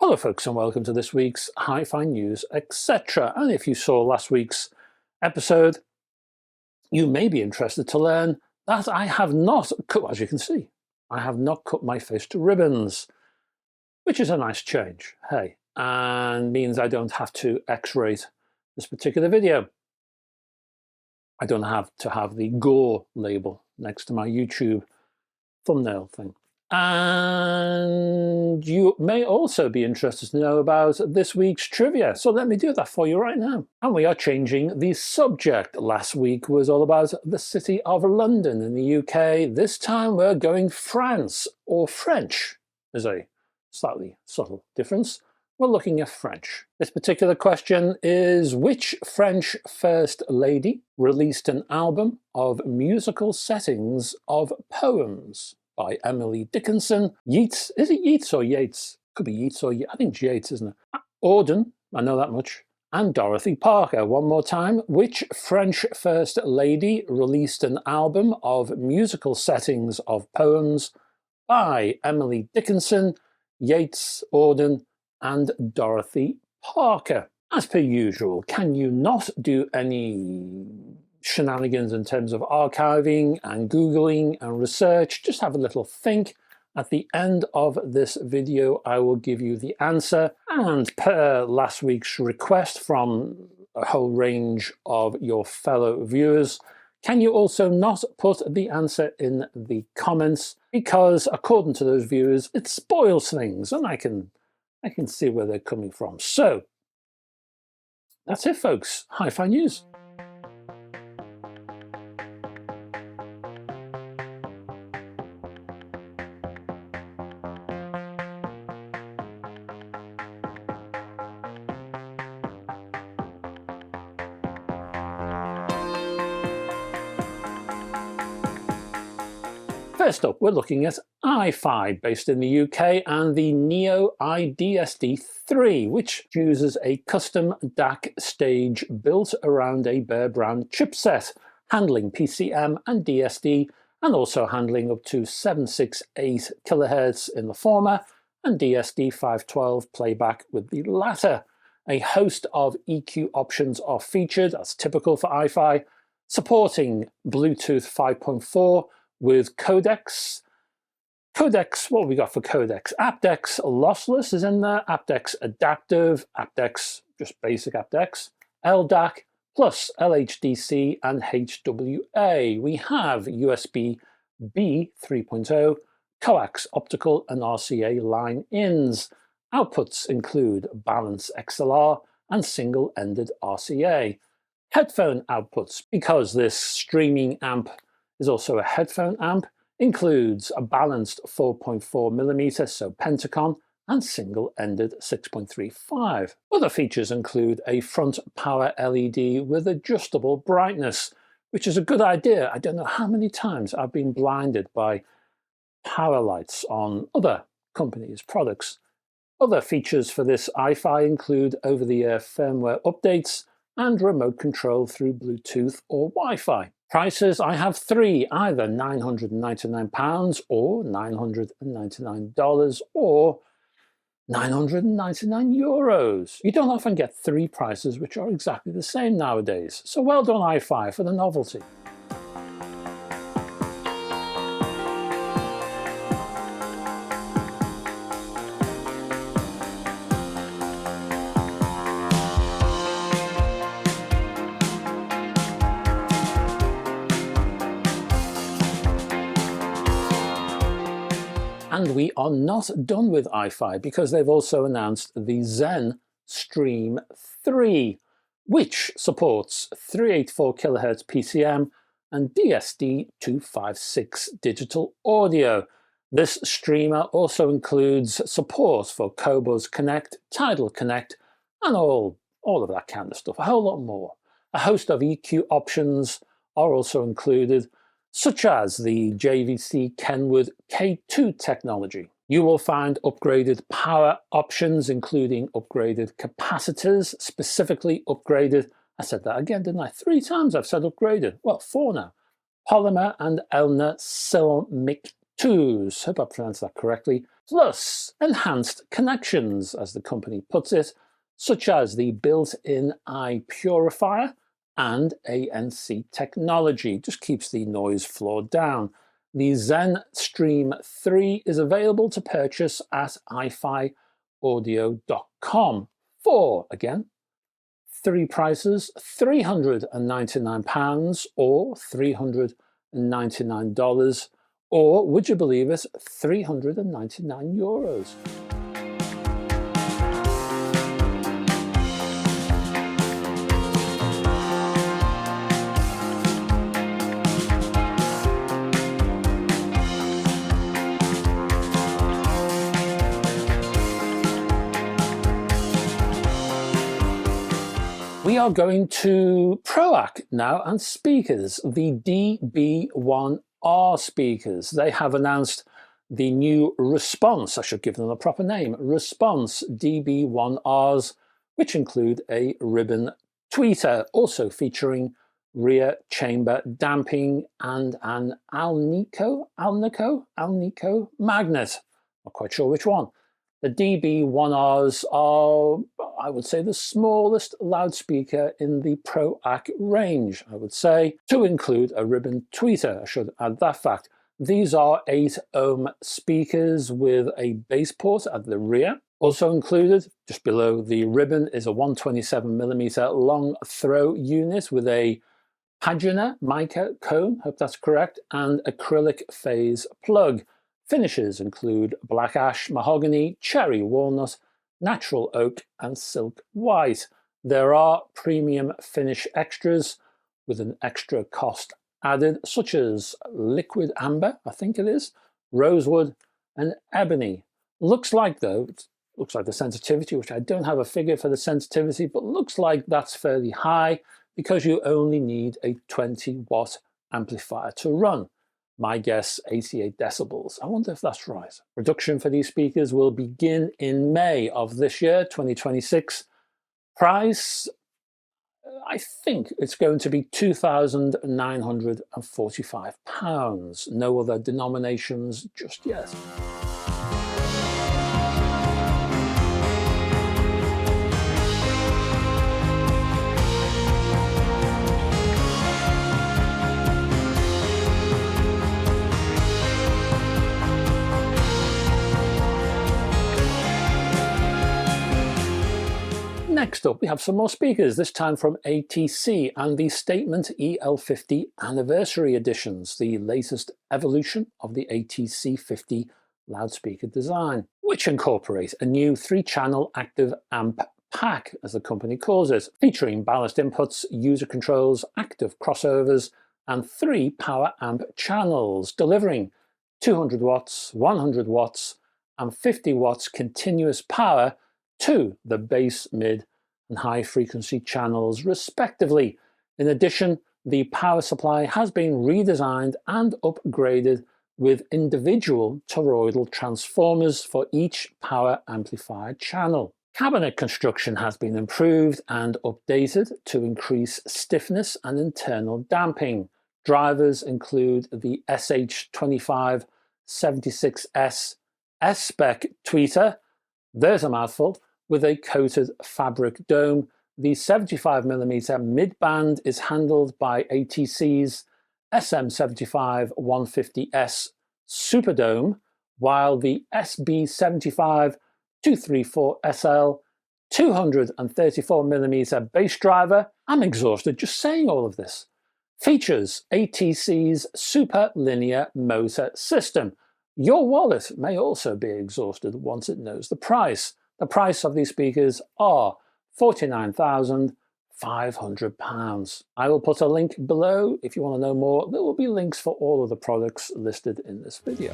Hello folks and welcome to this week's Hi-Fi News, etc. And if you saw last week's episode, you may be interested to learn that I have not cut, as you can see, I have not cut my face to ribbons, which is a nice change, hey, and means I don't have to X-rate this particular video. I don't have to have the gore label next to my YouTube thumbnail thing. And you may also be interested to know about this week's trivia, so let me do that for you right now. And we are changing the subject. Last week was all about the city of London in the UK. This time we're going France, or French. There's a slightly subtle difference. We're looking at French. This particular question is, which French First Lady released an album of musical settings of poems? By Emily Dickinson. Yeats, is it Yeats or Yates? Could be Yeats or Yates. I think it's Yates, isn't it? Auden, I know that much. And Dorothy Parker. One more time. Which French First Lady released an album of musical settings of poems? By Emily Dickinson, Yates, Auden, and Dorothy Parker. As per usual, can you not do any shenanigans in terms of archiving and Googling and research? Just have a little think. At the end of this video, I will give you the answer. And per last week's request from a whole range of your fellow viewers, can you also not put the answer in the comments? Because according to those viewers, it spoils things, and I can see where they're coming from. So that's it, folks. Hi-Fi News. First up, we're looking at iFi, based in the UK, and the Neo iDSD 3, which uses a custom DAC stage built around a Burr-Brown chipset, handling PCM and DSD, and also handling up to 768 kHz in the former, and DSD 512 playback with the latter. A host of EQ options are featured, that's typical for iFi, supporting Bluetooth 5.4, with codecs. What have we got for codecs? aptX Lossless is in there, aptX Adaptive, aptX, just basic aptX, LDAC, plus LHDC and HWA. We have USB-B 3.0, coax optical and RCA line-ins. Outputs include balance XLR and single-ended RCA. Headphone outputs, because this streaming amp is also a headphone amp, includes a balanced 4.4mm, so Pentacon, and single-ended 6.35. Other features include a front power LED with adjustable brightness, which is a good idea. I don't know how many times I've been blinded by power lights on other companies' products. Other features for this iFi include over-the-air firmware updates and remote control through Bluetooth or Wi-Fi. Prices, I have three, either £999 or $999 or €999. You don't often get three prices which are exactly the same nowadays, so well done iFi for the novelty. And we are not done with iFi, because they've also announced the ZEN Stream 3, which supports 384 kHz PCM and DSD 256 digital audio. This streamer also includes support for Qobuz Connect, Tidal Connect, and all of that kind of stuff, a whole lot more. A host of EQ options are also included, such as the JVC Kenwood K2 technology. You will find upgraded power options, including upgraded capacitors, specifically upgraded, I said that again, didn't I? 3 times I've said upgraded, well, 4 now. Polymer and Elna ceramic 2s, hope I pronounced that correctly, plus enhanced connections, as the company puts it, such as the built-in iPurifier and ANC technology. Just keeps the noise floor down. The ZEN Stream 3 is available to purchase at iFiaudio.com for, again, three prices: £399 or $399, or, would you believe it, €399. We are going to ProAc now and speakers, the DB1R speakers. They have announced the new Response, I should give them a proper name, Response DB1Rs, which include a ribbon tweeter, also featuring rear chamber damping and an alnico magnet. Not quite sure which one. The DB1Rs are, I would say, the smallest loudspeaker in the ProAc range, I would say, to include a ribbon tweeter. I should add that fact. These are 8-ohm speakers with a bass port at the rear. Also included, just below the ribbon, is a 127mm long throw unit with a Pagina Mica cone, hope that's correct, and acrylic phase plug. Finishes include black ash, mahogany, cherry walnut, natural oak and silk white. There are premium finish extras with an extra cost added, such as liquid amber, I think it is, rosewood and ebony. Looks like, though, looks like the sensitivity, which I don't have a figure for the sensitivity, but looks like that's fairly high because you only need a 20-watt amplifier to run. My guess, 88 decibels. I wonder if that's right. Production for these speakers will begin in May of this year, 2026. Price, I think it's going to be £2,945. No other denominations just yet. Next up, we have some more speakers, this time from ATC and the Statement EL50 Anniversary editions, the latest evolution of the ATC 50 loudspeaker design, which incorporate a new 3-channel active amp pack, as the company calls it, featuring balanced inputs, user controls, active crossovers, and 3 power amp channels, delivering 200 watts, 100 watts, and 50 watts continuous power to the bass, mid, and high frequency channels respectively. In addition, the power supply has been redesigned and upgraded with individual toroidal transformers for each power amplifier channel. Cabinet construction has been improved and updated to increase stiffness and internal damping. Drivers include the SH2576S S-Spec tweeter, there's a mouthful, with a coated fabric dome. The 75mm mid-band is handled by ATC's SM75-150S Superdome, while the SB75-234SL 234mm bass driver, I'm exhausted just saying all of this, features ATC's Super Linear Motor System. Your wallet may also be exhausted once it knows the price. The price of these speakers are £49,500. I will put a link below if you want to know more. There will be links for all of the products listed in this video.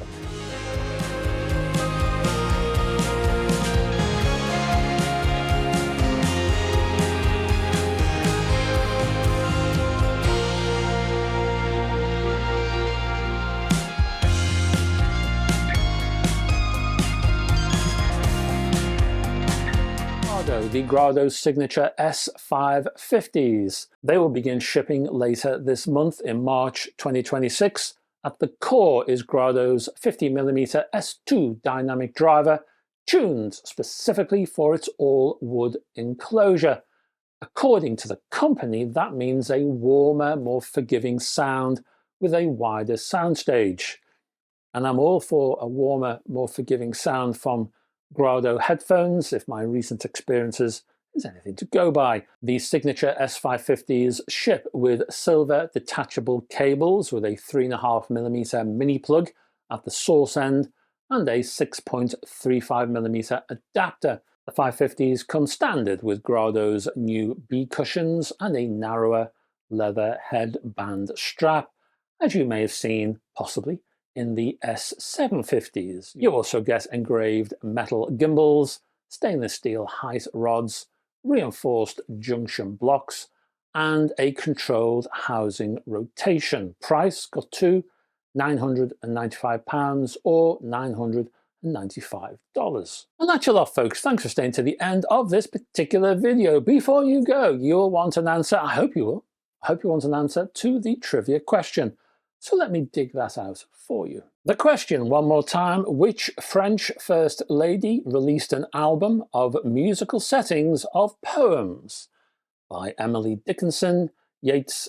The Grado Signature S550s. They will begin shipping later this month in March 2026. At the core is Grado's 50mm S2 dynamic driver, tuned specifically for its all-wood enclosure. According to the company, that means a warmer, more forgiving sound with a wider soundstage. And I'm all for a warmer, more forgiving sound from Grado headphones if my recent experiences is anything to go by. The Signature S550s ship with silver detachable cables with a 3.5mm mini plug at the source end and a 6.35mm adapter. The 550s come standard with Grado's new B cushions and a narrower leather headband strap, as you may have seen possibly in the S750s. You also get engraved metal gimbals, stainless steel height rods, reinforced junction blocks, and a controlled housing rotation. Price got to £995 or $995. And that's your lot, folks. Thanks for staying to the end of this particular video. Before you go, you'll want an answer. I hope you will. I hope you want an answer to the trivia question. So let me dig that out for you. The question, one more time: which French First Lady released an album of musical settings of poems by Emily Dickinson, Yeats,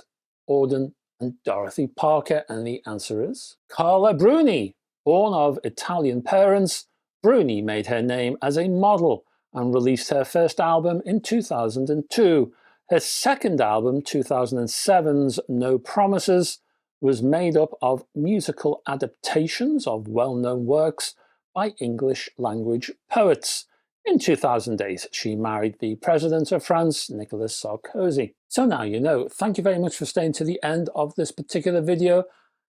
Auden, and Dorothy Parker? And the answer is Carla Bruni. Born of Italian parents, Bruni made her name as a model and released her first album in 2002. Her second album, 2007's No Promises, was made up of musical adaptations of well-known works by English language poets. In 2008, she married the President of France, Nicolas Sarkozy. So now you know. Thank you very much for staying to the end of this particular video.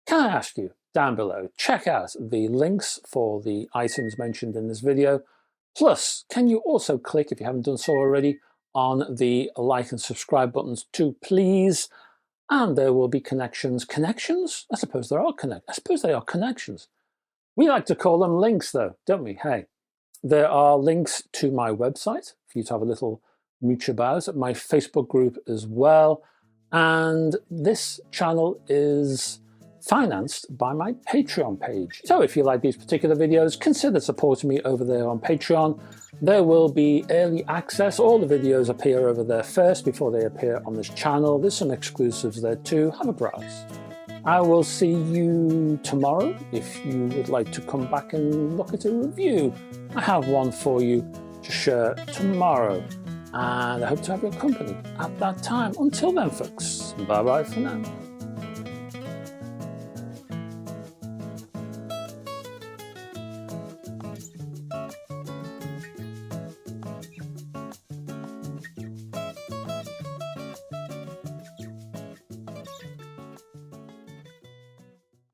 Can I ask you, down below, check out the links for the items mentioned in this video. Plus, can you also click, if you haven't done so already, on the like and subscribe buttons too, please? And there will be connections. Connections? I suppose there are I suppose they are connections. We like to call them links, though, don't we? Hey, there are links to my website for you to have a little mooch about, my Facebook group as well. And this channel is financed by my Patreon page. So if you like these particular videos, consider supporting me over there on Patreon. There will be early access. All the videos appear over there first before they appear on this channel. There's some exclusives there too. Have a browse. I will see you tomorrow if you would like to come back and look at a review. I have one for you to share tomorrow, and I hope to have your company at that time. Until then, folks, bye-bye for now.